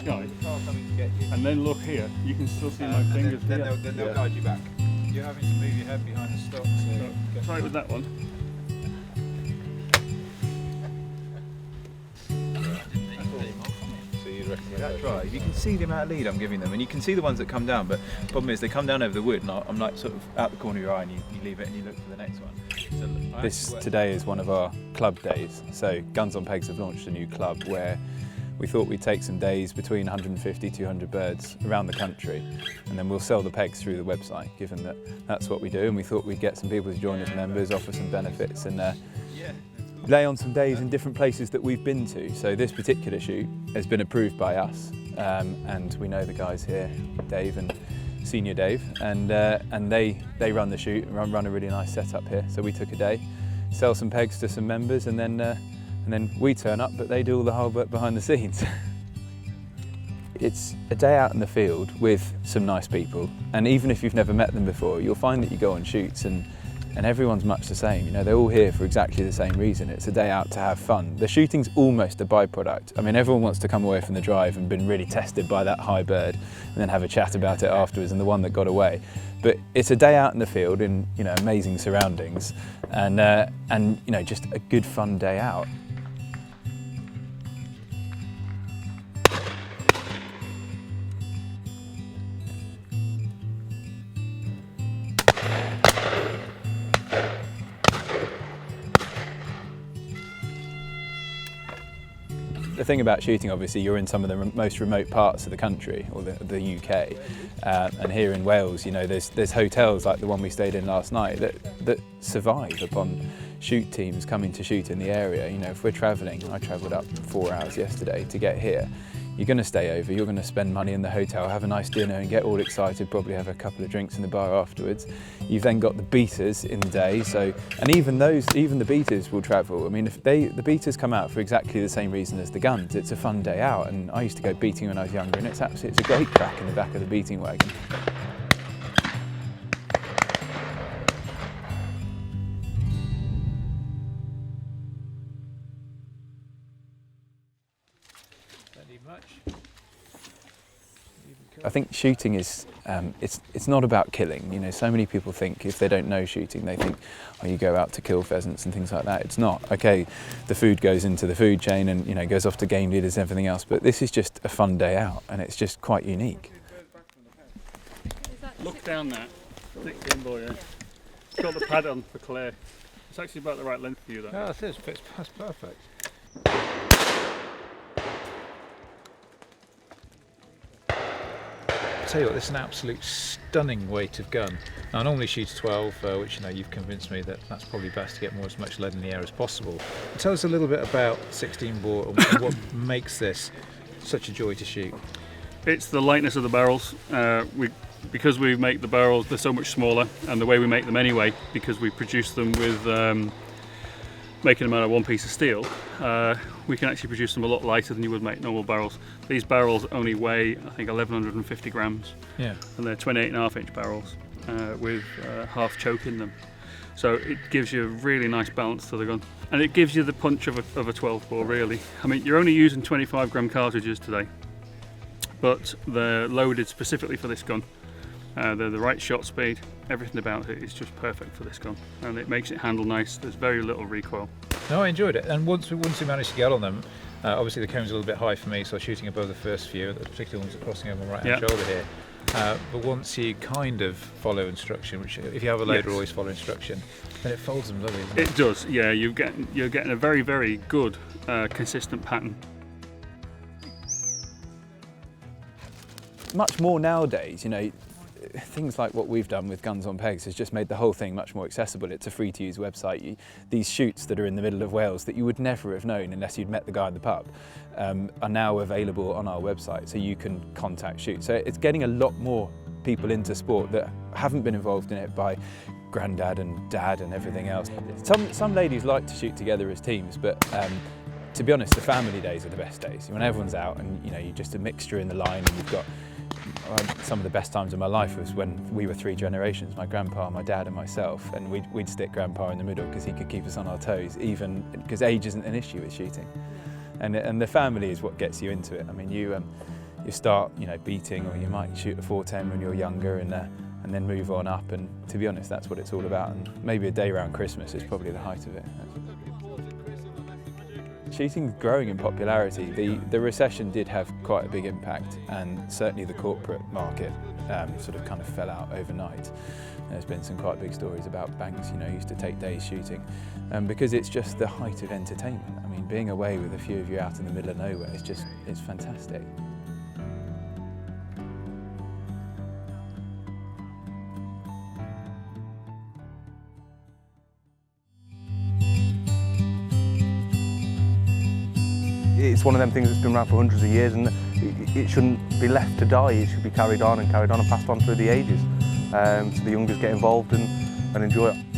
sky, and then look here, you can still see my fingers then here. They'll guide you back. You're having to move your head behind the stock. So try it with that one. That's right. You can see the amount of lead I'm giving them, and you can see the ones that come down. But the problem is they come down over the wood, and I'm like sort of out the corner of your eye, and you leave it and you look for the next one. So this today is one of our club days. So Guns on Pegs have launched a new club where we thought we'd take some days between 150, 200 birds around the country, and then we'll sell the pegs through the website, given that that's what we do. And we thought we'd get some people to join as members, offer some benefits, and lay on some days in different places that we've been to. So this particular shoot has been approved by us, and we know the guys here, Dave and Senior Dave, and they run the shoot and run a really nice setup here. So we took a day, sell some pegs to some members, and then we turn up, but they do all the hard work behind the scenes. It's a day out in the field with some nice people, and even if you've never met them before, you'll find that you go on shoots and everyone's much the same. You know, they're all here for exactly the same reason. It's a day out to have fun. The shooting's almost a byproduct. I mean, everyone wants to come away from the drive and been really tested by that high bird and then have a chat about it afterwards and the one that got away. But it's a day out in the field in, you know, amazing surroundings and you know, just a good fun day out. The thing about shooting, obviously, you're in some of the most remote parts of the country, or the UK, and here in Wales, you know, there's hotels like the one we stayed in last night that survive upon shoot teams coming to shoot in the area. You know, if we're travelling, I travelled up 4 hours yesterday to get here. You're going to stay over, you're going to spend money in the hotel, have a nice dinner and get all excited, probably have a couple of drinks in the bar afterwards. You've then got the beaters in the day, and even the beaters will travel. I mean, if the beaters come out for exactly the same reason as the guns, it's a fun day out, and I used to go beating when I was younger, and it's a great crack in the back of the beating wagon. I think shooting is, it's not about killing. You know, so many people think, if they don't know shooting, they think, oh, you go out to kill pheasants and things like that. It's not. Okay, the food goes into the food chain and, you know, goes off to game leaders and everything else, but this is just a fun day out, and it's just quite unique. Look down that thick gimbal here. It's got the pad on for clear. It's actually about the right length for you, that. No, that's perfect. Tell you what, this is an absolute stunning weight of gun. Now, I normally shoot a 12, which, you know, you've convinced me that that's probably best to get as much lead in the air as possible. Tell us a little bit about 16 bore and what makes this such a joy to shoot. It's the lightness of the barrels. Because we make the barrels, they're so much smaller, and the way we make them anyway, because we produce them with making them out of one piece of steel, we can actually produce them a lot lighter than you would make normal barrels. These barrels only weigh, I think, 1,150 grams. Yeah. And they're 28.5-inch barrels with half choke in them. So it gives you a really nice balance to the gun. And it gives you the punch of a 12 bore, really. I mean, you're only using 25 gram cartridges today, but they're loaded specifically for this gun. They're the right shot speed. Everything about it is just perfect for this gun, and it makes it handle nice. There's very little recoil. No, I enjoyed it, and once we managed to get on them, obviously the cone's a little bit high for me, so I was shooting above the first few, the particular ones that are crossing over my right hand shoulder here. But once you kind of follow instruction, which if you have a loader, always follow instruction, then it folds them lovely, doesn't it? It does, yeah. You're getting a very, very good, consistent pattern. Much more nowadays, you know, things like what we've done with Guns on Pegs has just made the whole thing much more accessible. It's a free to use website. These shoots that are in the middle of Wales that you would never have known unless you'd met the guy in the pub are now available on our website, so you can contact shoot. So it's getting a lot more people into sport that haven't been involved in it by granddad and dad and everything else. Some ladies like to shoot together as teams, but to be honest, the family days are the best days. When everyone's out and, you know, you're just a mixture in the line, and you've got some of the best times of my life was when we were 3 generations, my grandpa, my dad and myself, and we'd stick grandpa in the middle because he could keep us on our toes, even because age isn't an issue with shooting. And the family is what gets you into it. I mean, you start, you know, beating, or you might shoot a 410 when you're younger, and then move on up. And to be honest, that's what it's all about. And maybe a day around Christmas is probably the height of it. Shooting's growing in popularity. The recession did have quite a big impact, and certainly the corporate market sort of kind of fell out overnight. There's been some quite big stories about banks, you know, used to take days shooting, because it's just the height of entertainment. I mean, being away with a few of you out in the middle of nowhere is just, it's fantastic. It's one of them things that's been around for hundreds of years, and it shouldn't be left to die. It should be carried on and passed on through the ages, so the youngers get involved and enjoy it.